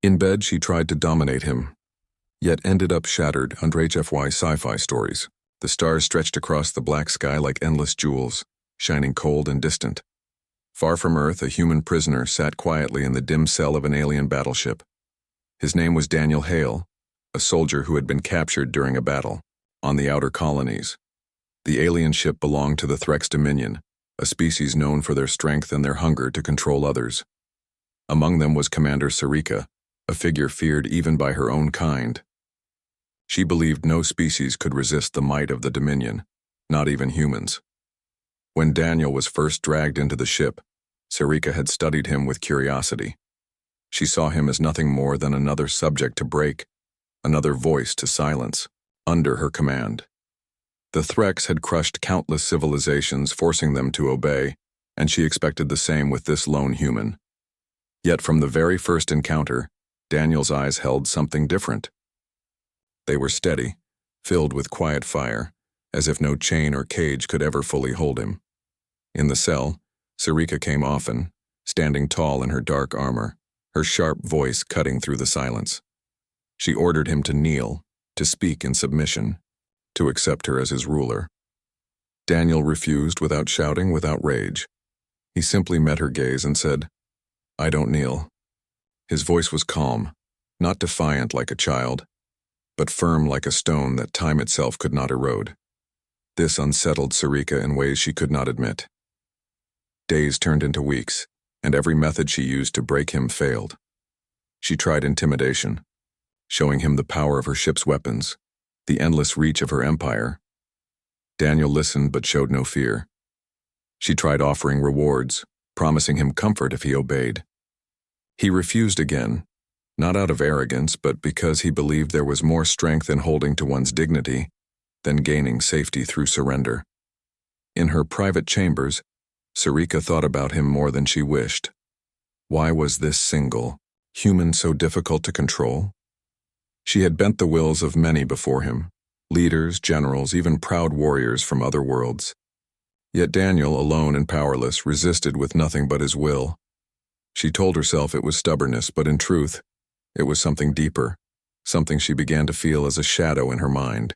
In bed, she tried to dominate him, yet ended up shattered under HFY Sci-Fi Stories. The stars stretched across the black sky like endless jewels, shining cold and distant. Far from Earth, a human prisoner sat quietly in the dim cell of an alien battleship. His name was Daniel Hale, a soldier who had been captured during a battle on the outer colonies. The alien ship belonged to the Threx Dominion, a species known for their strength and their hunger to control others. Among them was Commander Sarika, a figure feared even by her own kind. She believed no species could resist the might of the Dominion, not even humans. When Daniel was first dragged into the ship, Sarika had studied him with curiosity. She saw him as nothing more than another subject to break, another voice to silence, under her command. The Threx had crushed countless civilizations, forcing them to obey, and she expected the same with this lone human. Yet from the very first encounter, Daniel's eyes held something different. They were steady, filled with quiet fire, as if no chain or cage could ever fully hold him. In the cell, Sarika came often, standing tall in her dark armor, her sharp voice cutting through the silence. She ordered him to kneel, to speak in submission, to accept her as his ruler. Daniel refused without shouting, without rage. He simply met her gaze and said, "I don't kneel." His voice was calm, not defiant like a child, but firm like a stone that time itself could not erode. This unsettled Sarika in ways she could not admit. Days turned into weeks, and every method she used to break him failed. She tried intimidation, showing him the power of her ship's weapons, the endless reach of her empire. Daniel listened but showed no fear. She tried offering rewards, promising him comfort if he obeyed. He refused again, not out of arrogance, but because he believed there was more strength in holding to one's dignity than gaining safety through surrender. In her private chambers, Sarika thought about him more than she wished. Why was this single human so difficult to control? She had bent the wills of many before him, leaders, generals, even proud warriors from other worlds. Yet Daniel, alone and powerless, resisted with nothing but his will. She told herself it was stubbornness, but in truth, it was something deeper, something she began to feel as a shadow in her mind.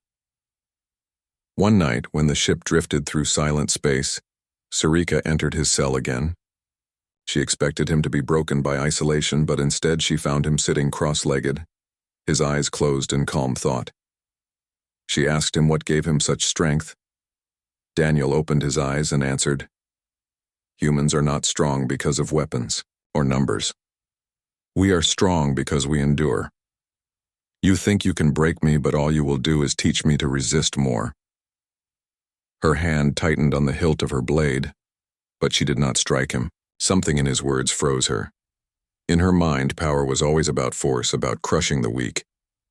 One night, when the ship drifted through silent space, Sarika entered his cell again. She expected him to be broken by isolation, but instead she found him sitting cross-legged, his eyes closed in calm thought. She asked him what gave him such strength. Daniel opened his eyes and answered, "Humans are not strong because of weapons or numbers. We are strong because we endure. You think you can break me, but all you will do is teach me to resist more." Her hand tightened on the hilt of her blade, but she did not strike him. Something in his words froze her. In her mind, power was always about force, about crushing the weak,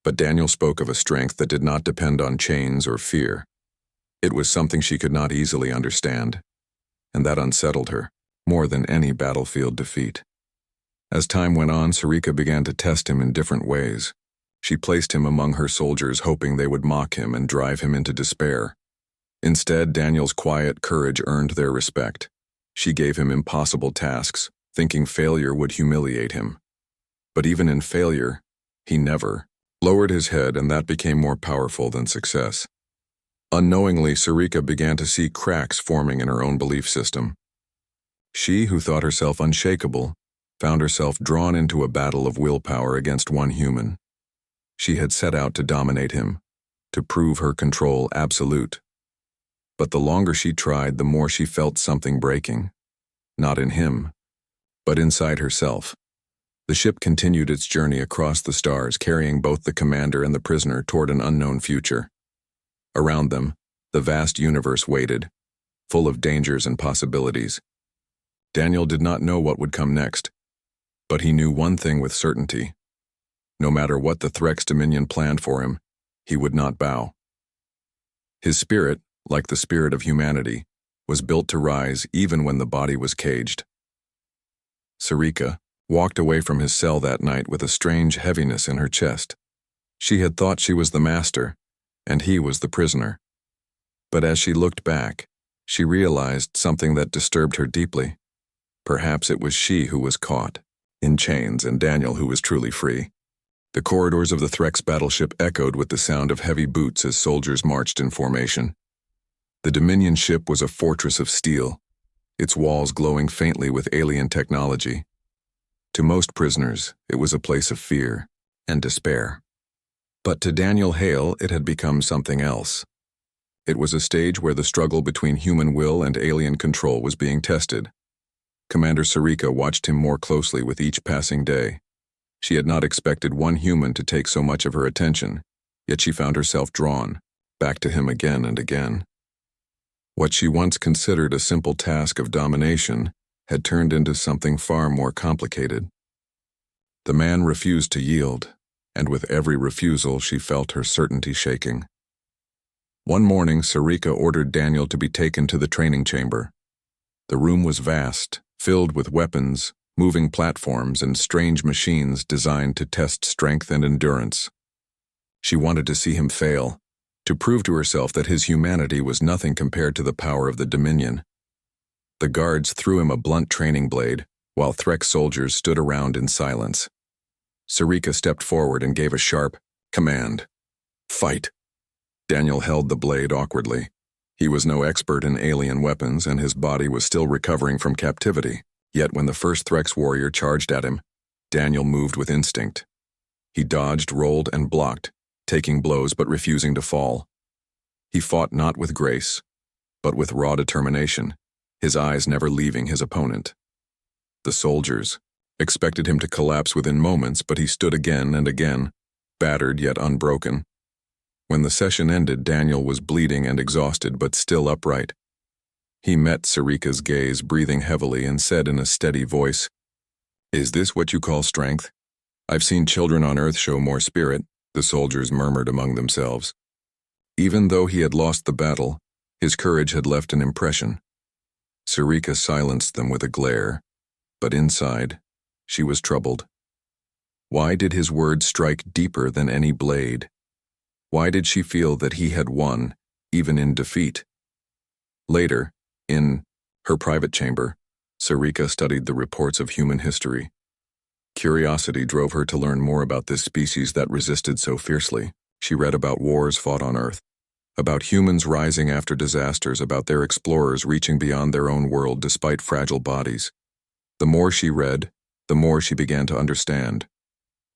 but Daniel spoke of a strength that did not depend on chains or fear. It was something she could not easily understand, and that unsettled her more than any battlefield defeat. As time went on, Sarika began to test him in different ways. She placed him among her soldiers, hoping they would mock him and drive him into despair. Instead, Daniel's quiet courage earned their respect. She gave him impossible tasks, thinking failure would humiliate him. But even in failure, he never lowered his head, and that became more powerful than success. Unknowingly, Sarika began to see cracks forming in her own belief system. She, who thought herself unshakable, found herself drawn into a battle of willpower against one human. She had set out to dominate him, to prove her control absolute. But the longer she tried, the more she felt something breaking. Not in him, but inside herself. The ship continued its journey across the stars, carrying both the commander and the prisoner toward an unknown future. Around them, the vast universe waited, full of dangers and possibilities. Daniel did not know what would come next, but he knew one thing with certainty. No matter what the Threx Dominion planned for him, he would not bow. His spirit, like the spirit of humanity, was built to rise even when the body was caged. Sarika walked away from his cell that night with a strange heaviness in her chest. She had thought she was the master, and he was the prisoner. But as she looked back, she realized something that disturbed her deeply. Perhaps it was she who was caught. in chains, and Daniel, who was truly free. The corridors of the Threx battleship echoed with the sound of heavy boots as soldiers marched in formation. The Dominion ship was a fortress of steel, its walls glowing faintly with alien technology. To most prisoners, it was a place of fear and despair. But to Daniel Hale, it had become something else. It was a stage where the struggle between human will and alien control was being tested. Commander Sarika watched him more closely with each passing day. She had not expected one human to take so much of her attention, yet she found herself drawn back to him again and again. What she once considered a simple task of domination had turned into something far more complicated. The man refused to yield, and with every refusal she felt her certainty shaking. One morning, Sarika ordered Daniel to be taken to the training chamber. The room was vast, filled with weapons, moving platforms, and strange machines designed to test strength and endurance. She wanted to see him fail, to prove to herself that his humanity was nothing compared to the power of the Dominion. The guards threw him a blunt training blade, while Threx soldiers stood around in silence. Sarika stepped forward and gave a sharp command. "Fight!" Daniel held the blade awkwardly. He was no expert in alien weapons, and his body was still recovering from captivity. Yet when the first Threx warrior charged at him, Daniel moved with instinct. He dodged, rolled, and blocked, taking blows but refusing to fall. He fought not with grace, but with raw determination, his eyes never leaving his opponent. The soldiers expected him to collapse within moments, but he stood again and again, battered yet unbroken. When the session ended, Daniel was bleeding and exhausted, but still upright. He met Sarika's gaze, breathing heavily, and said in a steady voice, "Is this what you call strength? I've seen children on Earth show more spirit," the soldiers murmured among themselves. Even though he had lost the battle, his courage had left an impression. Sarika silenced them with a glare, but inside, she was troubled. Why did his words strike deeper than any blade? Why did she feel that he had won, even in defeat? Later, in her private chamber, Sarika studied the reports of human history. Curiosity drove her to learn more about this species that resisted so fiercely. She read about wars fought on Earth, about humans rising after disasters, about their explorers reaching beyond their own world despite fragile bodies. The more she read, the more she began to understand.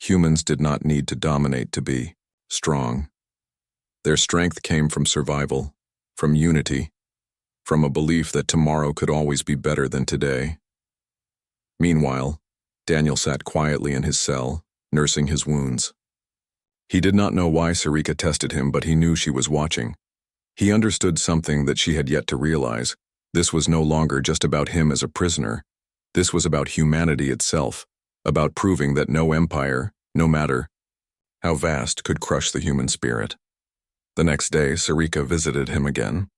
Humans did not need to dominate to be strong. Their strength came from survival, from unity, from a belief that tomorrow could always be better than today. Meanwhile, Daniel sat quietly in his cell, nursing his wounds. He did not know why Sarika tested him, but he knew she was watching. He understood something that she had yet to realize. This was no longer just about him as a prisoner. This was about humanity itself, about proving that no empire, no matter how vast, could crush the human spirit. The next day, Sarika visited him again.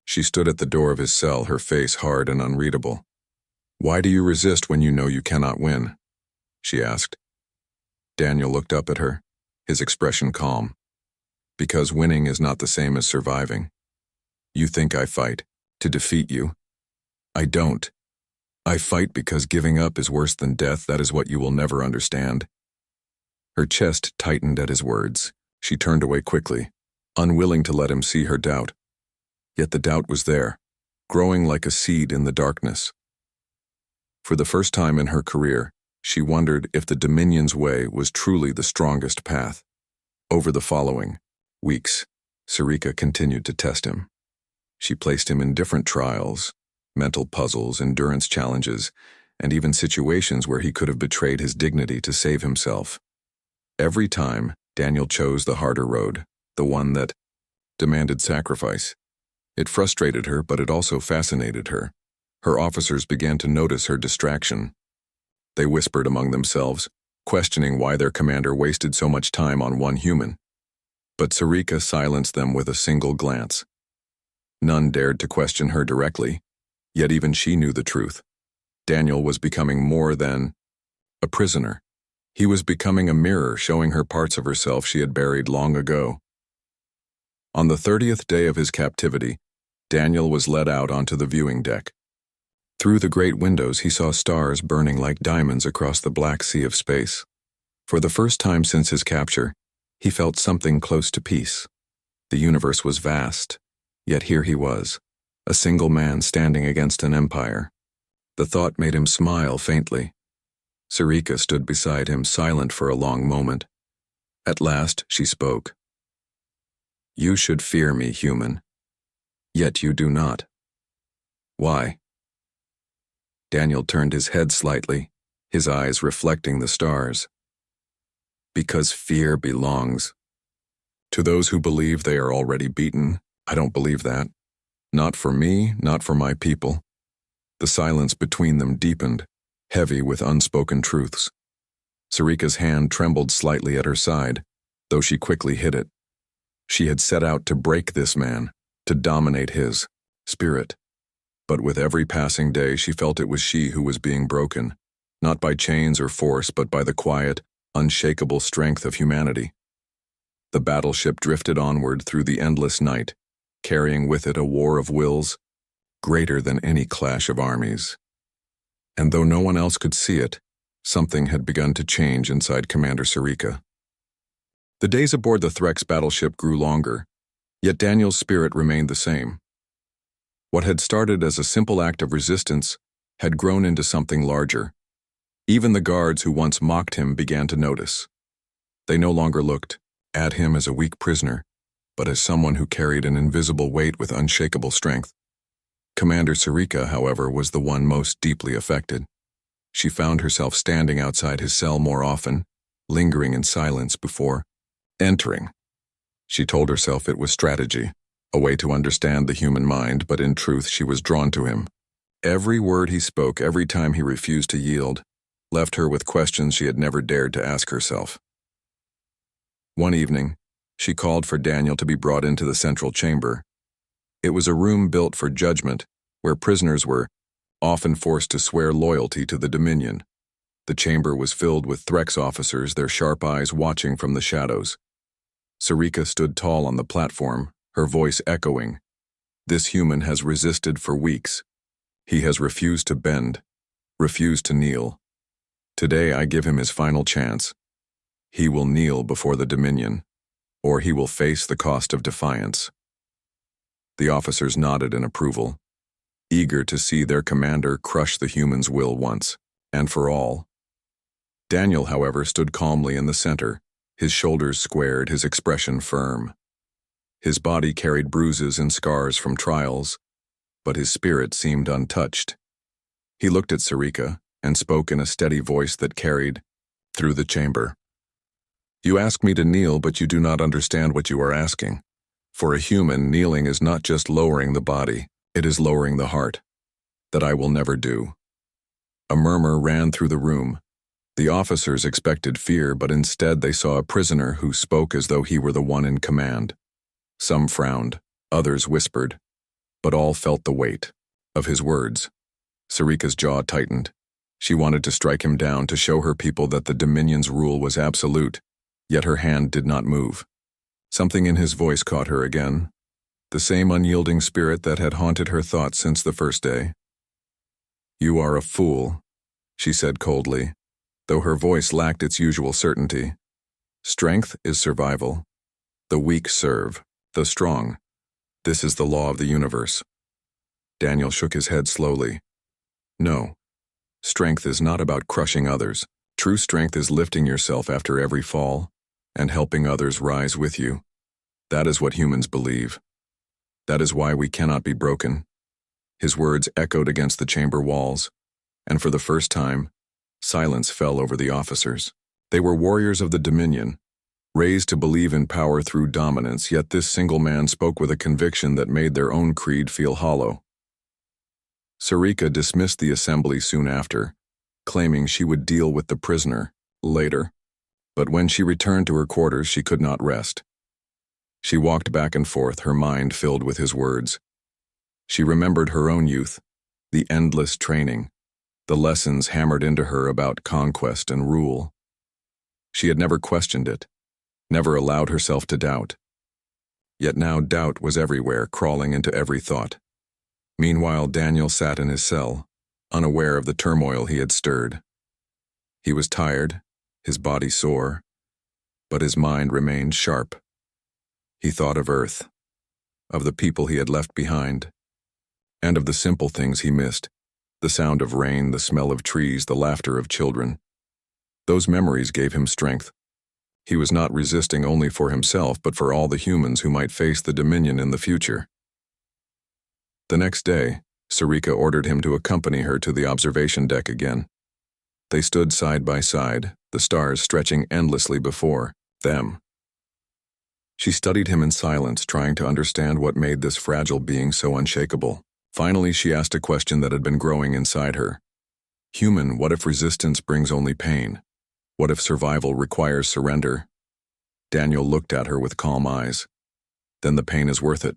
She stood at the door of his cell, her face hard and unreadable. "Why do you resist when you know you cannot win?" she asked. Daniel looked up at her, his expression calm. "Because winning is not the same as surviving. You think I fight to defeat you. I don't. I fight because giving up is worse than death. That is what you will never understand." Her chest tightened at his words. She turned away quickly, unwilling to let him see her doubt. Yet the doubt was there, growing like a seed in the darkness. For the first time in her career, she wondered if the Dominion's way was truly the strongest path. Over the following weeks, Sarika continued to test him. She placed him in different trials, mental puzzles, endurance challenges, and even situations where he could have betrayed his dignity to save himself. Every time, Daniel chose the harder road, the one that demanded sacrifice. It frustrated her, but it also fascinated her. Her officers began to notice her distraction. They whispered among themselves, questioning why their commander wasted so much time on one human. But Sarika silenced them with a single glance. None dared to question her directly, yet even she knew the truth. Daniel was becoming more than a prisoner. He was becoming a mirror, showing her parts of herself she had buried long ago. On the 30th day of his captivity, Daniel was led out onto the viewing deck. Through the great windows he saw stars burning like diamonds across the black sea of space. For the first time since his capture, he felt something close to peace. The universe was vast, yet here he was, a single man standing against an empire. The thought made him smile faintly. Sarika stood beside him, silent for a long moment. At last she spoke. "You should fear me, human. Yet you do not. Why?" Daniel turned his head slightly, his eyes reflecting the stars. "Because fear belongs to those who believe they are already beaten. I don't believe that. Not for me, not for my people." The silence between them deepened, heavy with unspoken truths. Sarika's hand trembled slightly at her side, though she quickly hid it. She had set out to break this man, to dominate his spirit. But with every passing day she felt it was she who was being broken, not by chains or force, but by the quiet, unshakable strength of humanity. The battleship drifted onward through the endless night, carrying with it a war of wills greater than any clash of armies. And though no one else could see it, something had begun to change inside Commander Sarika. The days aboard the Threx battleship grew longer, yet Daniel's spirit remained the same. What had started as a simple act of resistance had grown into something larger. Even the guards who once mocked him began to notice. They no longer looked at him as a weak prisoner, but as someone who carried an invisible weight with unshakable strength. Commander Sarika, however, was the one most deeply affected. She found herself standing outside his cell more often, lingering in silence before entering. She told herself it was strategy, a way to understand the human mind, but in truth she was drawn to him. Every word he spoke, every time he refused to yield, left her with questions she had never dared to ask herself. One evening, she called for Daniel to be brought into the central chamber. It was a room built for judgment, where prisoners were often forced to swear loyalty to the Dominion. The chamber was filled with Threx officers, their sharp eyes watching from the shadows. Sarika stood tall on the platform, her voice echoing. "This human has resisted for weeks. He has refused to bend, refused to kneel. Today I give him his final chance. He will kneel before the Dominion, or he will face the cost of defiance." The officers nodded in approval, eager to see their commander crush the human's will once and for all. Daniel, however, stood calmly in the center, his shoulders squared, his expression firm. His body carried bruises and scars from trials, but his spirit seemed untouched. He looked at Sarika and spoke in a steady voice that carried through the chamber. "You ask me to kneel, but you do not understand what you are asking. For a human, kneeling is not just lowering the body, it is lowering the heart. That I will never do." A murmur ran through the room. The officers expected fear, but instead they saw a prisoner who spoke as though he were the one in command. Some frowned, others whispered, but all felt the weight of his words. Sarika's jaw tightened. She wanted to strike him down to show her people that the Dominion's rule was absolute, yet her hand did not move. Something in his voice caught her again, the same unyielding spirit that had haunted her thoughts since the first day. "You are a fool," she said coldly, though her voice lacked its usual certainty. "Strength is survival. The weak serve the strong. This is the law of the universe." Daniel shook his head slowly. "No. Strength is not about crushing others. True strength is lifting yourself after every fall and helping others rise with you. That is what humans believe. That is why we cannot be broken." His words echoed against the chamber walls, and for the first time, silence fell over the officers. They were warriors of the Dominion, raised to believe in power through dominance, yet this single man spoke with a conviction that made their own creed feel hollow. Sarika dismissed the assembly soon after, claiming she would deal with the prisoner later. But when she returned to her quarters, she could not rest. She walked back and forth, her mind filled with his words. She remembered her own youth, the endless training, the lessons hammered into her about conquest and rule. She had never questioned it, never allowed herself to doubt. Yet now doubt was everywhere, crawling into every thought. Meanwhile, Daniel sat in his cell, unaware of the turmoil he had stirred. He was tired, his body sore, but his mind remained sharp. He thought of Earth, of the people he had left behind, and of the simple things he missed, the sound of rain, the smell of trees, the laughter of children. Those memories gave him strength. He was not resisting only for himself, but for all the humans who might face the Dominion in the future. The next day, Sarika ordered him to accompany her to the observation deck again. They stood side by side, the stars stretching endlessly before them. She studied him in silence, trying to understand what made this fragile being so unshakable. Finally, she asked a question that had been growing inside her. Human, what if resistance brings only pain? What if survival requires surrender? Daniel looked at her with calm eyes. Then the pain is worth it.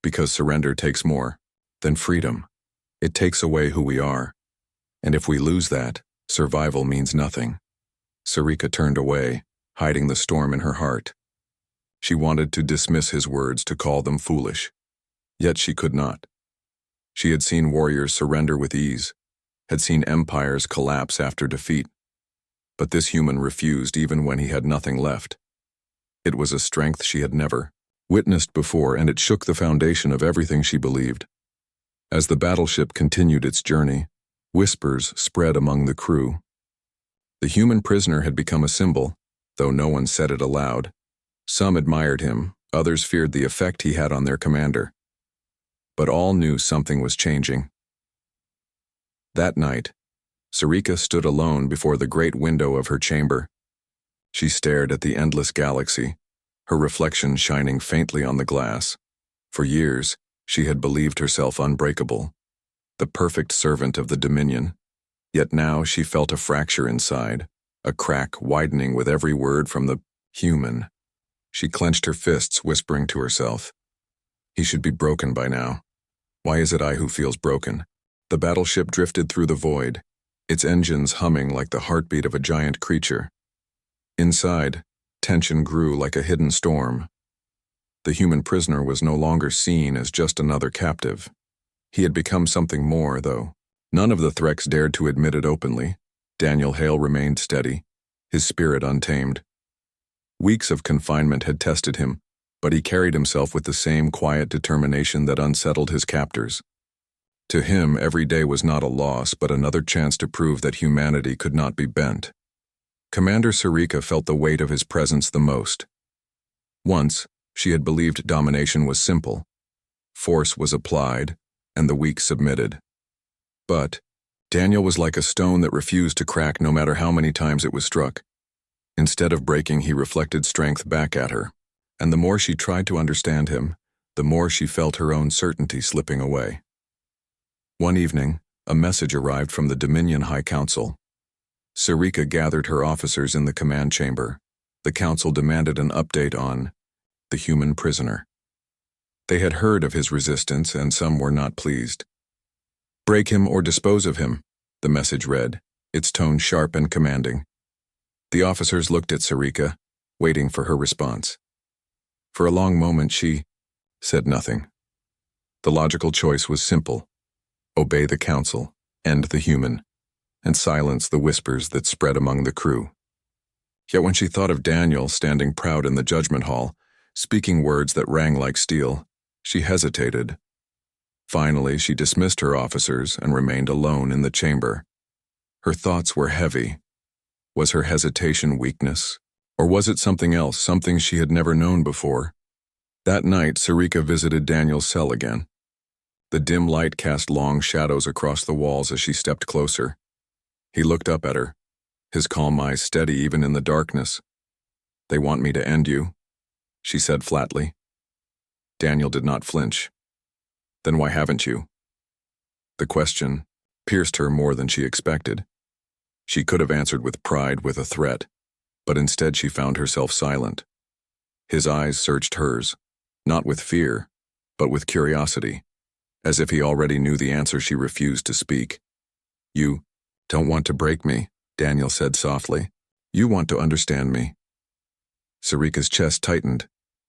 Because surrender takes more than freedom. It takes away who we are. And if we lose that, survival means nothing. Sarika turned away, hiding the storm in her heart. She wanted to dismiss his words, to call them foolish. Yet she could not. She had seen warriors surrender with ease, had seen empires collapse after defeat. But this human refused even when he had nothing left. It was a strength she had never witnessed before, and it shook the foundation of everything she believed. As the battleship continued its journey, whispers spread among the crew. The human prisoner had become a symbol, though no one said it aloud. Some admired him, others feared the effect he had on their commander. But all knew something was changing. That night, Sarika stood alone before the great window of her chamber. She stared at the endless galaxy, her reflection shining faintly on the glass. For years, she had believed herself unbreakable, the perfect servant of the Dominion. Yet now she felt a fracture inside, a crack widening with every word from the human. She clenched her fists, whispering to herself, "He should be broken by now. Why is it I who feels broken?" The battleship drifted through the void, its engines humming like the heartbeat of a giant creature. Inside, tension grew like a hidden storm. The human prisoner was no longer seen as just another captive. He had become something more, though. None of the Threx dared to admit it openly. Daniel Hale remained steady, his spirit untamed. Weeks of confinement had tested him, but he carried himself with the same quiet determination that unsettled his captors. To him, every day was not a loss, but another chance to prove that humanity could not be bent. Commander Sarika felt the weight of his presence the most. Once, she had believed domination was simple. Force was applied, and the weak submitted. But Daniel was like a stone that refused to crack no matter how many times it was struck. Instead of breaking, he reflected strength back at her, and the more she tried to understand him, the more she felt her own certainty slipping away. One evening, a message arrived from the Dominion High Council. Sarika gathered her officers in the command chamber. The council demanded an update on the human prisoner. They had heard of his resistance, and some were not pleased. "Break him or dispose of him," the message read, its tone sharp and commanding. The officers looked at Sarika, waiting for her response. For a long moment she said nothing. The logical choice was simple: obey the council, end the human, and silence the whispers that spread among the crew. Yet when she thought of Daniel standing proud in the judgment hall, speaking words that rang like steel, she hesitated. Finally, she dismissed her officers and remained alone in the chamber. Her thoughts were heavy. Was her hesitation weakness? Or was it something else, something she had never known before? That night, Sarika visited Daniel's cell again. The dim light cast long shadows across the walls as she stepped closer. He looked up at her, his calm eyes steady even in the darkness. "They want me to end you," she said flatly. Daniel did not flinch. "Then why haven't you?" The question pierced her more than she expected. She could have answered with pride, with a threat, but instead she found herself silent. His eyes searched hers, not with fear, but with curiosity. As if he already knew the answer, she refused to speak. "You don't want to break me," Daniel said softly. "You want to understand me." Sarika's chest tightened.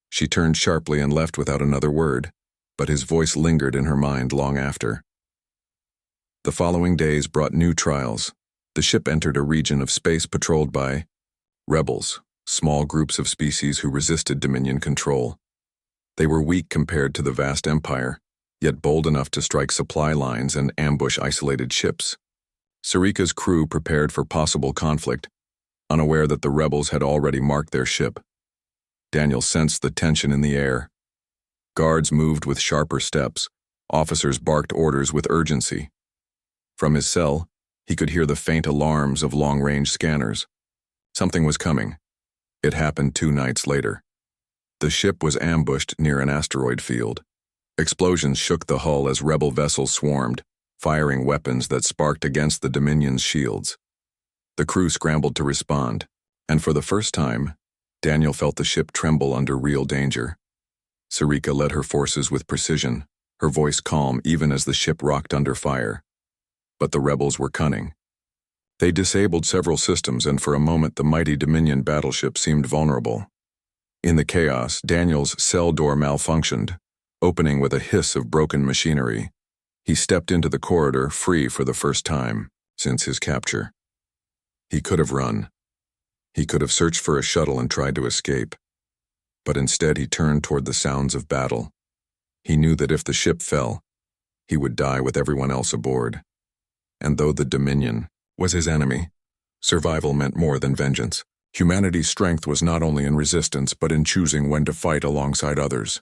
She turned sharply and left without another word, but his voice lingered in her mind long after. The following days brought new trials. The ship entered a region of space patrolled by rebels, small groups of species who resisted Dominion control. They were weak compared to the vast empire, yet bold enough to strike supply lines and ambush isolated ships. Sarika's crew prepared for possible conflict, unaware that the rebels had already marked their ship. Daniel sensed the tension in the air. Guards moved with sharper steps. Officers barked orders with urgency. From his cell, he could hear the faint alarms of long-range scanners. Something was coming. It happened 2 nights later. The ship was ambushed near an asteroid field. Explosions shook the hull as rebel vessels swarmed, firing weapons that sparked against the Dominion's shields. The crew scrambled to respond, and for the first time, Daniel felt the ship tremble under real danger. Sarika led her forces with precision, her voice calm even as the ship rocked under fire. But the rebels were cunning. They disabled several systems, and for a moment the mighty Dominion battleship seemed vulnerable. In the chaos, Daniel's cell door malfunctioned, opening with a hiss of broken machinery. He stepped into the corridor, free for the first time since his capture. He could have run. He could have searched for a shuttle and tried to escape. But instead he turned toward the sounds of battle. He knew that if the ship fell, he would die with everyone else aboard. And though the Dominion was his enemy, survival meant more than vengeance. Humanity's strength was not only in resistance but in choosing when to fight alongside others.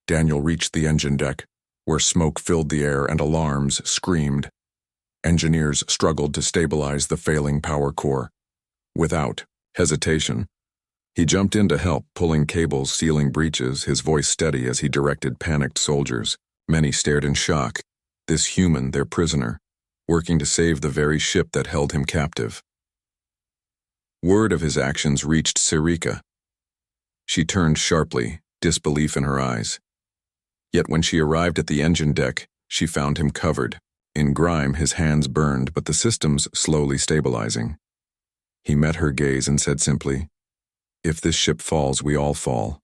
Daniel reached the engine deck, where smoke filled the air and alarms screamed. Engineers struggled to stabilize the failing power core. Without hesitation, he jumped in to help, pulling cables, sealing breaches, his voice steady as he directed panicked soldiers. Many stared in shock. This human, their prisoner, working to save the very ship that held him captive. Word of his actions reached Sarika. She turned sharply, disbelief in her eyes. Yet when she arrived at the engine deck, she found him covered. In grime, his hands burned, but the systems slowly stabilizing. He met her gaze and said simply, "If this ship falls, we all fall.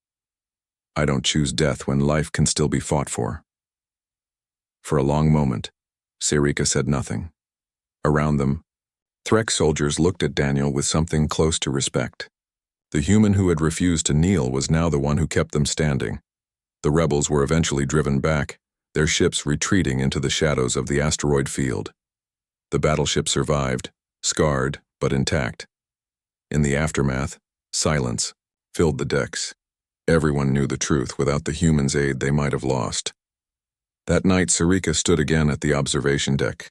I don't choose death when life can still be fought for." For a long moment, Sarika said nothing. Around them, Threk soldiers looked at Daniel with something close to respect. The human who had refused to kneel was now the one who kept them standing. The rebels were eventually driven back, their ships retreating into the shadows of the asteroid field. The battleship survived, scarred but intact. In the aftermath, silence filled the decks. Everyone knew the truth. Without the humans' aid, they might have lost. That night, Sarika stood again at the observation deck.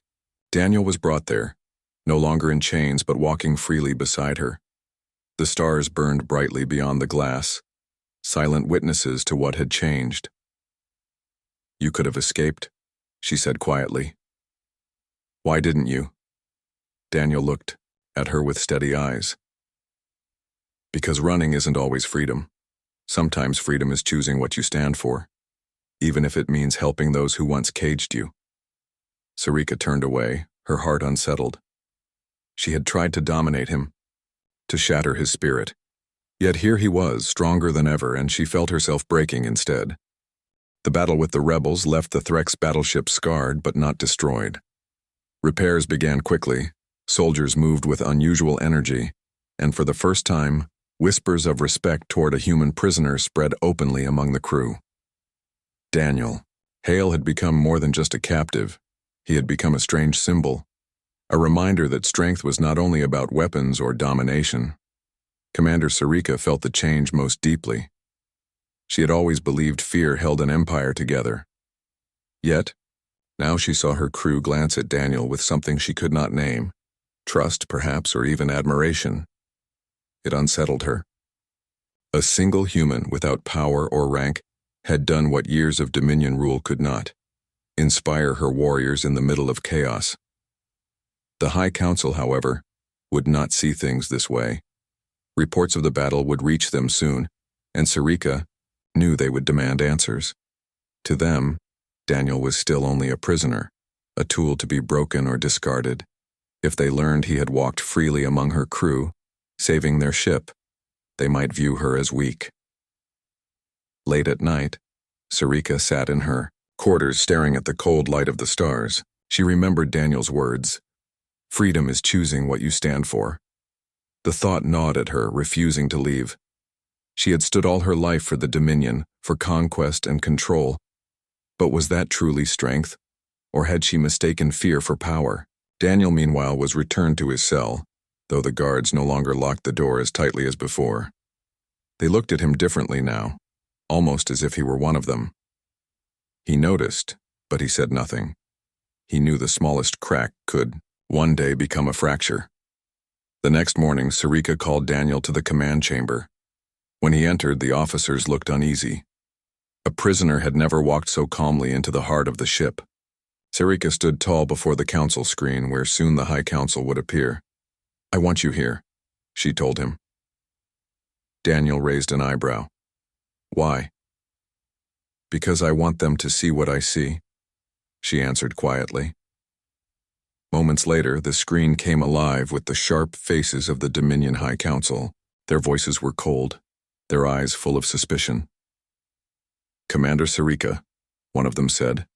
Daniel was brought there, no longer in chains but walking freely beside her. The stars burned brightly beyond the glass, silent witnesses to what had changed. "You could have escaped," she said quietly. "Why didn't you?" Daniel looked at her with steady eyes. "Because running isn't always freedom. Sometimes freedom is choosing what you stand for, even if it means helping those who once caged you." Sarika turned away, her heart unsettled. She had tried to dominate him, to shatter his spirit. Yet here he was, stronger than ever, and she felt herself breaking instead. The battle with the rebels left the Threk's battleship scarred but not destroyed. Repairs began quickly, soldiers moved with unusual energy, and for the first time, whispers of respect toward a human prisoner spread openly among the crew. Daniel. Hale had become more than just a captive. He had become a strange symbol, a reminder that strength was not only about weapons or domination. Commander Sarika felt the change most deeply. She had always believed fear held an empire together. Yet, now she saw her crew glance at Daniel with something she could not name, trust perhaps, or even admiration. It unsettled her. A single human without power or rank had done what years of Dominion rule could not: inspire her warriors in the middle of chaos. The High Council, however, would not see things this way. Reports of the battle would reach them soon, and Sarika knew they would demand answers. To them, Daniel was still only a prisoner, a tool to be broken or discarded. If they learned he had walked freely among her crew, saving their ship, they might view her as weak. Late at night, Sarika sat in her quarters staring at the cold light of the stars. She remembered Daniel's words. Freedom is choosing what you stand for. The thought gnawed at her, refusing to leave. She had stood all her life for the Dominion, for conquest and control. But was that truly strength? Or had she mistaken fear for power? Daniel, meanwhile, was returned to his cell, though the guards no longer locked the door as tightly as before. They looked at him differently now, almost as if he were one of them. He noticed, but he said nothing. He knew the smallest crack could, one day, become a fracture. The next morning, Sarika called Daniel to the command chamber. When he entered, the officers looked uneasy. A prisoner had never walked so calmly into the heart of the ship. Sarika stood tall before the council screen, where soon the High Council would appear. "I want you here," she told him. Daniel raised an eyebrow. "Why?" "Because I want them to see what I see," she answered quietly. Moments later, the screen came alive with the sharp faces of the Dominion High Council. Their voices were cold, their eyes full of suspicion. "Commander Sarika," one of them said,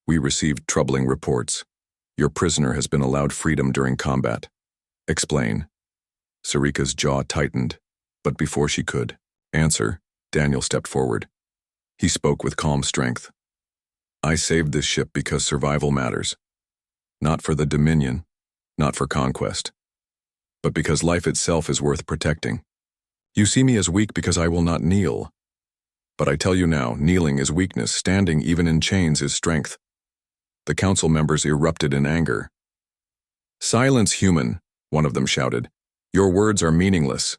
"we received troubling reports. Your prisoner has been allowed freedom during combat. Explain." Sarika's jaw tightened, but before she could answer, Daniel stepped forward. He spoke with calm strength. "I saved this ship because survival matters. Not for the Dominion, not for conquest, but because life itself is worth protecting. You see me as weak because I will not kneel. But I tell you now, kneeling is weakness, standing even in chains is strength." The council members erupted in anger. "Silence, human," one of them shouted. "Your words are meaningless."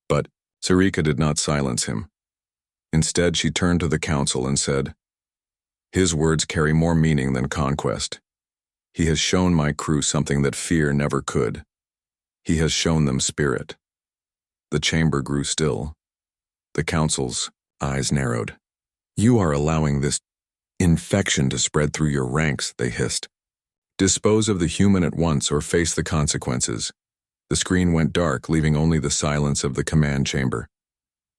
But Sarika did not silence him. Instead, she turned to the council and said, "His words carry more meaning than conquest. He has shown my crew something that fear never could. He has shown them spirit." The chamber grew still. The council's eyes narrowed. "You are allowing this infection to spread through your ranks," they hissed. "Dispose of the human at once or face the consequences." The screen went dark, leaving only the silence of the command chamber.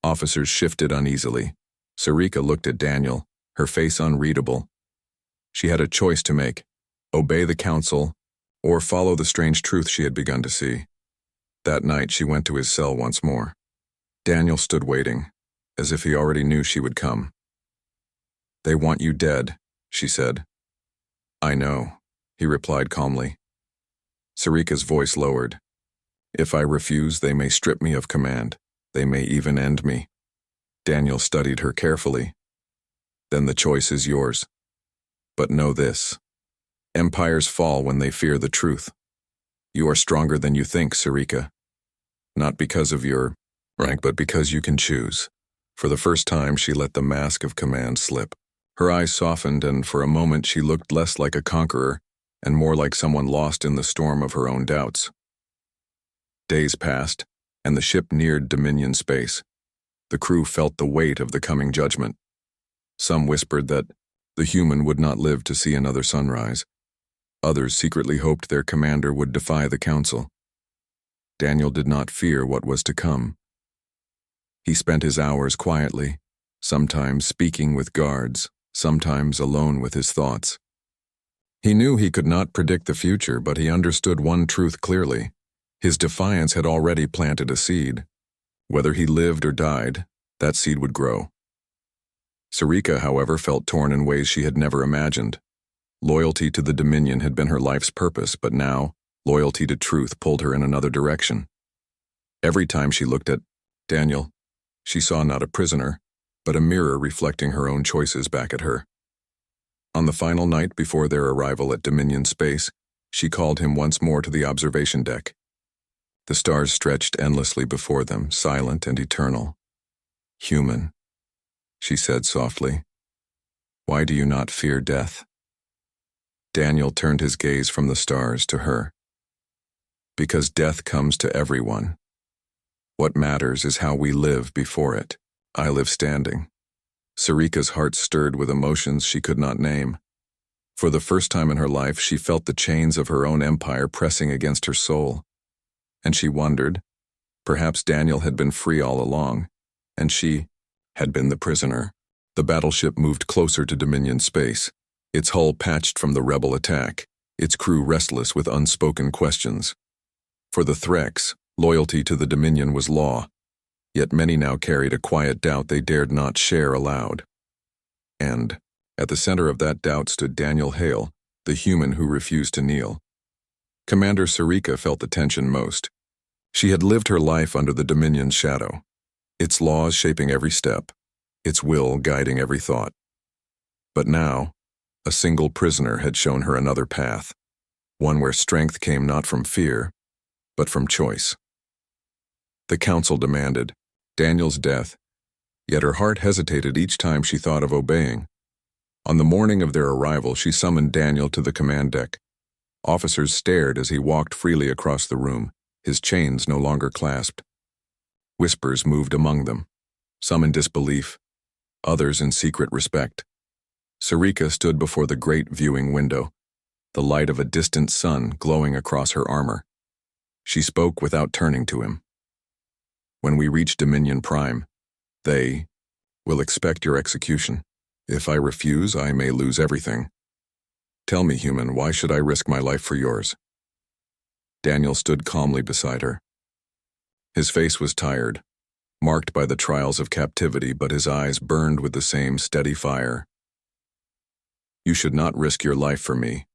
Officers shifted uneasily. Sarika looked at Daniel, her face unreadable. She had a choice to make: obey the council or follow the strange truth she had begun to see. That night she went to his cell once more. Daniel stood waiting, as if he already knew she would come. "They want you dead," she said. "I know," he replied calmly. Sarika's voice lowered. "If I refuse, they may strip me of command. They may even end me." Daniel studied her carefully. "Then the choice is yours. But know this: empires fall when they fear the truth. You are stronger than you think, Sarika. Not because of your rank, but because you can choose." For the first time, she let the mask of command slip. Her eyes softened, and for a moment she looked less like a conqueror and more like someone lost in the storm of her own doubts. Days passed, and the ship neared Dominion space. The crew felt the weight of the coming judgment. Some whispered that the human would not live to see another sunrise. Others secretly hoped their commander would defy the council. Daniel did not fear what was to come. He spent his hours quietly, sometimes speaking with guards, sometimes alone with his thoughts. He knew he could not predict the future, but he understood one truth clearly. His defiance had already planted a seed. Whether he lived or died, that seed would grow. Sarika, however, felt torn in ways she had never imagined. Loyalty to the Dominion had been her life's purpose, but now, loyalty to truth pulled her in another direction. Every time she looked at Daniel, she saw not a prisoner, but a mirror reflecting her own choices back at her. On the final night before their arrival at Dominion space, she called him once more to the observation deck. The stars stretched endlessly before them, silent and eternal. "Human," she said softly, "why do you not fear death?" Daniel turned his gaze from the stars to her. "Because death comes to everyone. What matters is how we live before it. I live standing." Sarika's heart stirred with emotions she could not name. For the first time in her life, she felt the chains of her own empire pressing against her soul. And she wondered, perhaps Daniel had been free all along, and she had been the prisoner. The battleship moved closer to Dominion space, its hull patched from the rebel attack. its crew restless with unspoken questions. For the Threx, loyalty to the Dominion was law, yet many now carried a quiet doubt they dared not share aloud. And, at the center of that doubt stood Daniel Hale, the human who refused to kneel. Commander Scifi felt the tension most. She had lived her life under the Dominion's shadow, its laws shaping every step, its will guiding every thought. But now, a single prisoner had shown her another path, one where strength came not from fear, but from choice. The council demanded Daniel's death, yet her heart hesitated each time she thought of obeying. On the morning of their arrival, she summoned Daniel to the command deck. Officers stared as he walked freely across the room, his chains no longer clasped. Whispers moved among them, some in disbelief, others in secret respect. Scifi stood before the great viewing window, the light of a distant sun glowing across her armor. She spoke without turning to him. When we reach Dominion Prime, they will expect your execution. If I refuse, I may lose everything. Tell me, human, why should I risk my life for yours? Daniel stood calmly beside her. His face was tired, marked by the trials of captivity, but his eyes burned with the same steady fire. You should not risk your life for me,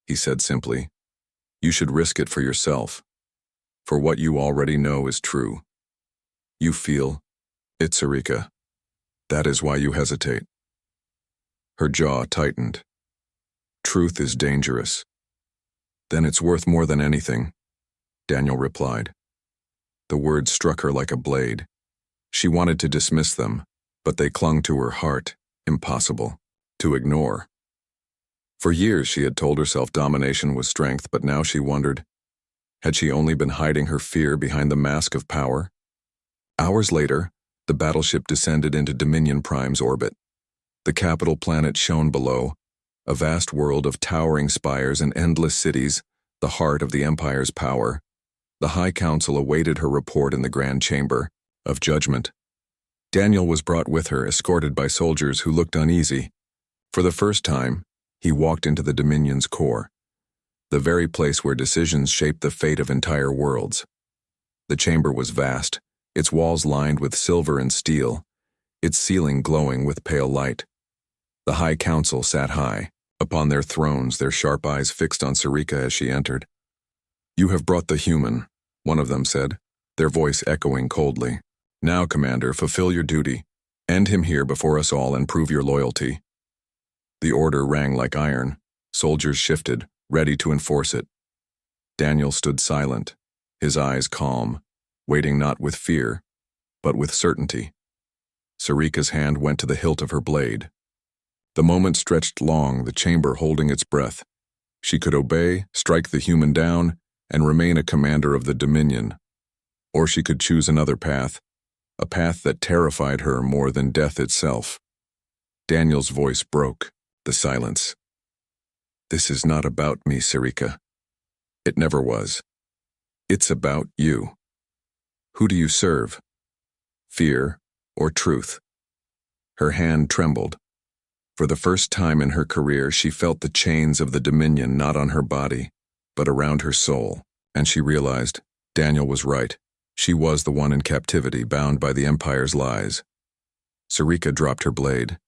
he said simply. You should risk it for yourself, for what you already know is true. You feel it, Scifi. That is why you hesitate. Her jaw tightened. Truth is dangerous. Then it's worth more than anything, Daniel replied. The words struck her like a blade. She wanted to dismiss them, but they clung to her heart, impossible to ignore. For years she had told herself domination was strength, but now she wondered, had she only been hiding her fear behind the mask of power? Hours later, the battleship descended into Dominion Prime's orbit. The capital planet shone below, a vast world of towering spires and endless cities, the heart of the Empire's power. The High Council awaited her report in the Grand Chamber of Judgment. Daniel was brought with her, escorted by soldiers who looked uneasy. For the first time, he walked into the Dominion's core, the very place where decisions shaped the fate of entire worlds. The chamber was vast, its walls lined with silver and steel, its ceiling glowing with pale light. The High Council sat high, upon their thrones, their sharp eyes fixed on Scifi as she entered. You have brought the human, one of them said, their voice echoing coldly. Now, Commander, fulfill your duty. End him here before us all and prove your loyalty. The order rang like iron. Soldiers shifted, ready to enforce it. Daniel stood silent, his eyes calm, waiting not with fear, but with certainty. Scifi's hand went to the hilt of her blade. The moment stretched long, the chamber holding its breath. She could obey, strike the human down, and remain a commander of the Dominion. Or she could choose another path, a path that terrified her more than death itself. Daniel's voice broke the silence. This is not about me, Scifi. It never was. It's about you. Who do you serve? Fear or truth? Her hand trembled. For the first time in her career, she felt the chains of the Dominion not on her body, but around her soul, and she realized Daniel was right. She was the one in captivity, bound by the Empire's lies. Scifi dropped her blade.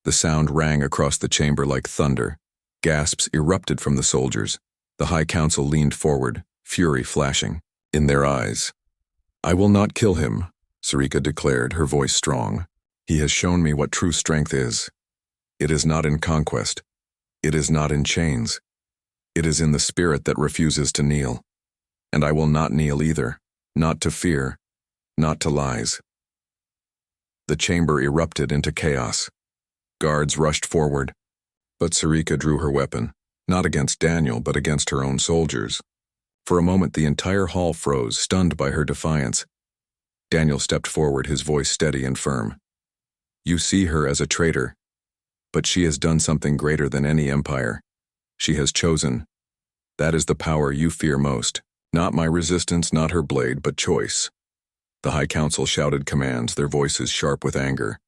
The sound rang across the chamber like thunder. Gasps erupted from the soldiers. The High Council leaned forward, fury flashing in their eyes. I will not kill him, Scifi declared, her voice strong. He has shown me what true strength is. It is not in conquest. It is not in chains. It is in the spirit that refuses to kneel. And I will not kneel either, not to fear, not to lies. The chamber erupted into chaos. Guards rushed forward, but Scifi drew her weapon, not against Daniel, but against her own soldiers. For a moment, the entire hall froze, stunned by her defiance. Daniel stepped forward, his voice steady and firm. You see her as a traitor, but she has done something greater than any empire. She has chosen. That is the power you fear most. Not my resistance, not her blade, but choice. The High Council shouted commands, their voices sharp with anger.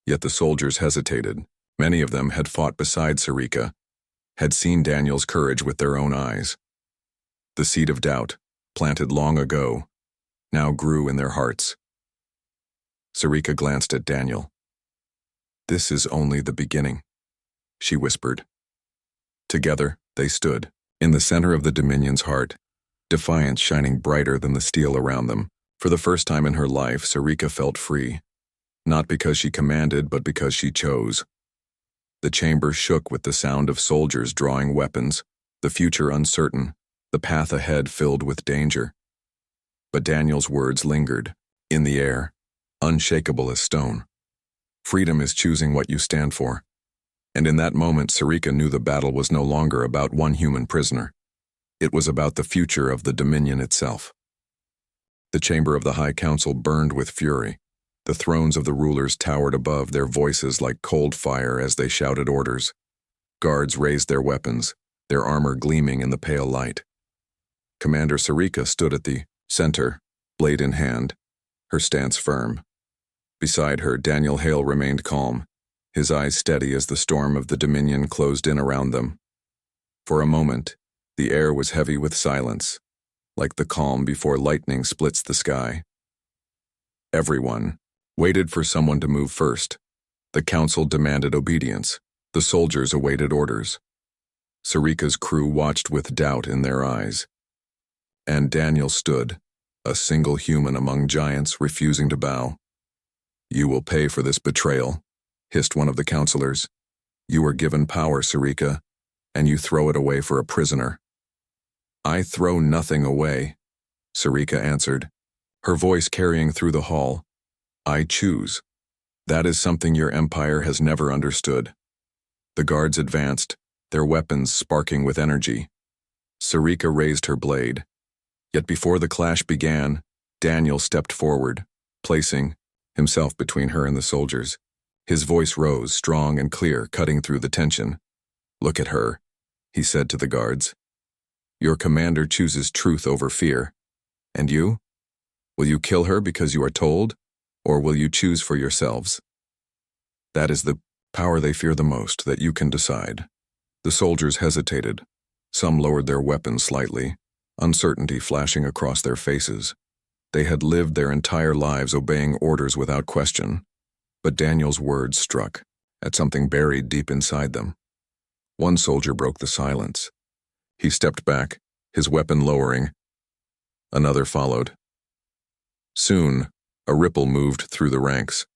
Yet the soldiers hesitated. Many of them had fought beside Scifi, had seen Daniel's courage with their own eyes. The seed of doubt, planted long ago, now grew in their hearts. Sarika glanced at Daniel. "This is only the beginning," she whispered. Together, they stood, in the center of the Dominion's heart, defiance shining brighter than the steel around them. For the first time in her life, Sarika felt free. Not because she commanded, but because she chose. The chamber shook with the sound of soldiers drawing weapons, the future uncertain, the path ahead filled with danger. But Daniel's words lingered, in the air, unshakable as stone. Freedom is choosing what you stand for. And in that moment, Sarika knew the battle was no longer about one human prisoner. It was about the future of the Dominion itself. The chamber of the High Council burned with fury. The thrones of the rulers towered above, their voices like cold fire as they shouted orders. Guards raised their weapons, their armor gleaming in the pale light. Commander Sarika stood at the center, blade in hand, her stance firm. Beside her, Daniel Hale remained calm, his eyes steady as the storm of the Dominion closed in around them. For a moment, the air was heavy with silence, like the calm before lightning splits the sky. Everyone waited for someone to move first. The council demanded obedience. The soldiers awaited orders. Sarika's crew watched with doubt in their eyes. And Daniel stood, a single human among giants, refusing to bow. "You will pay for this betrayal," hissed one of the counselors. "You were given power, Sarika, and you throw it away for a prisoner." "I throw nothing away," Sarika answered, her voice carrying through the hall. "I choose. That is something your empire has never understood." The guards advanced, their weapons sparking with energy. Sarika raised her blade. Yet before the clash began, Daniel stepped forward, placing himself between her and the soldiers. His voice rose, strong and clear, cutting through the tension. "Look at her," he said to the guards. "Your commander chooses truth over fear. And you? Will you kill her because you are told, or will you choose for yourselves? That is the power they fear the most, that you can decide." The soldiers hesitated. Some lowered their weapons slightly, uncertainty flashing across their faces. They had lived their entire lives obeying orders without question. But Daniel's words struck at something buried deep inside them. One soldier broke the silence. He stepped back, his weapon lowering. Another followed. Soon, a ripple moved through the ranks.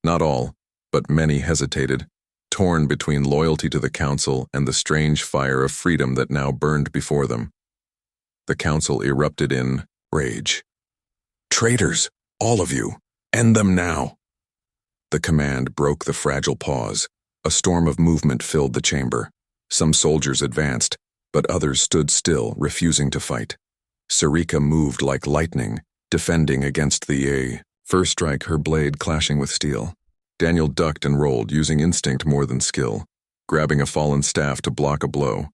Not all, but many hesitated, torn between loyalty to the council and the strange fire of freedom that now burned before them. The council erupted in rage. "Traitors, all of you, end them now." The command broke the fragile pause. A storm of movement filled the chamber. Some soldiers advanced, but others stood still, refusing to fight. Sarika moved like lightning, defending against the first strike, her blade clashing with steel. Daniel ducked and rolled, using instinct more than skill, grabbing a fallen staff to block a blow.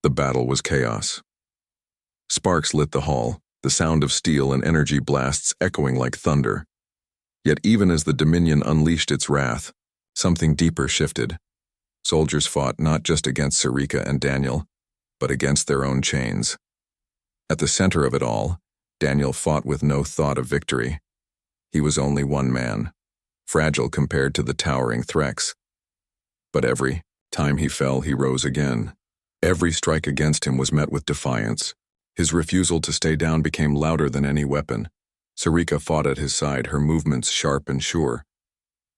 The battle was chaos. Sparks lit the hall, the sound of steel and energy blasts echoing like thunder. Yet even as the Dominion unleashed its wrath, something deeper shifted. Soldiers fought not just against Sarika and Daniel, but against their own chains. At the center of it all, Daniel fought with no thought of victory. He was only one man, fragile compared to the towering threats. But every time he fell, he rose again. Every strike against him was met with defiance. His refusal to stay down became louder than any weapon. Sarika fought at his side, her movements sharp and sure.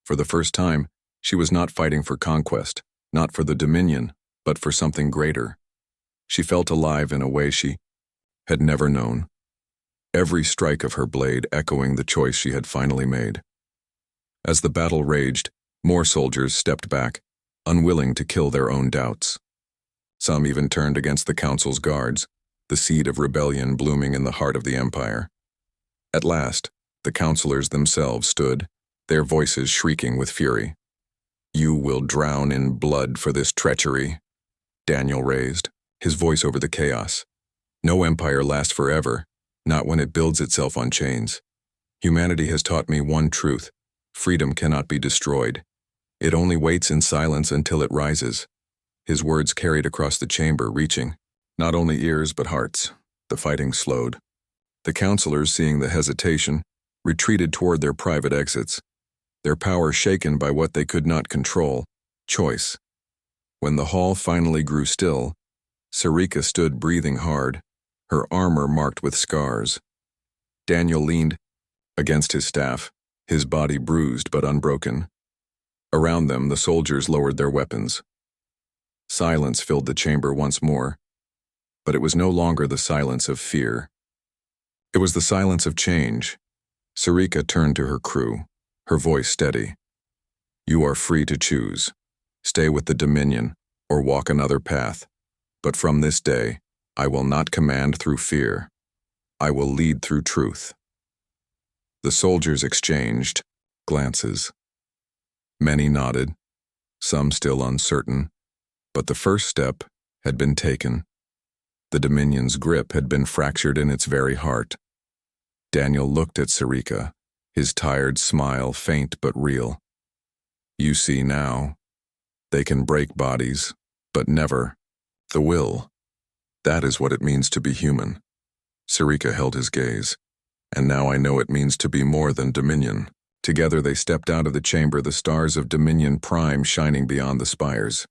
For the first time, she was not fighting for conquest, not for the Dominion, but for something greater. She felt alive in a way she had never known. Every strike of her blade echoing the choice she had finally made. As the battle raged, more soldiers stepped back, unwilling to kill their own doubts. Some even turned against the council's guards, the seed of rebellion blooming in the heart of the empire. At last, the counselors themselves stood, their voices shrieking with fury. "You will drown in blood for this treachery," Daniel raised, his voice over the chaos. "No empire lasts forever, not when it builds itself on chains. Humanity has taught me one truth: freedom cannot be destroyed. It only waits in silence until it rises." His words carried across the chamber, reaching not only ears but hearts. The fighting slowed. The counselors, seeing the hesitation, retreated toward their private exits, their power shaken by what they could not control, choice. When the hall finally grew still, Sarika stood breathing hard, her armor marked with scars. Daniel leaned against his staff, his body bruised but unbroken. Around them, the soldiers lowered their weapons. Silence filled the chamber once more, but it was no longer the silence of fear. It was the silence of change. Sarika turned to her crew, her voice steady. "You are free to choose. Stay with the Dominion or walk another path. But from this day, I will not command through fear. I will lead through truth." The soldiers exchanged glances. Many nodded, some still uncertain, but the first step had been taken. The Dominion's grip had been fractured in its very heart. Daniel looked at Sarika, his tired smile faint but real. "You see now, they can break bodies, but never the will. That is what it means to be human." Sarika held his gaze. "And now I know it means to be more than Dominion." Together they stepped out of the chamber, the stars of Dominion Prime shining beyond the spires.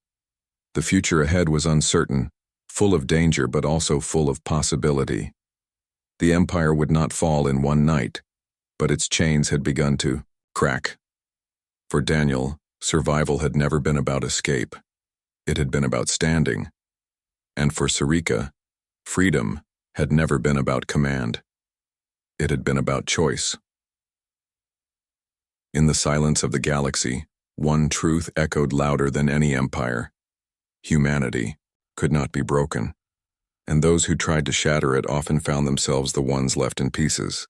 The future ahead was uncertain, full of danger but also full of possibility. The Empire would not fall in one night, but its chains had begun to crack. For Daniel, survival had never been about escape. It had been about standing. And for Sarika, freedom had never been about command. It had been about choice. In the silence of the galaxy, one truth echoed louder than any empire. Humanity could not be broken, and those who tried to shatter it often found themselves the ones left in pieces.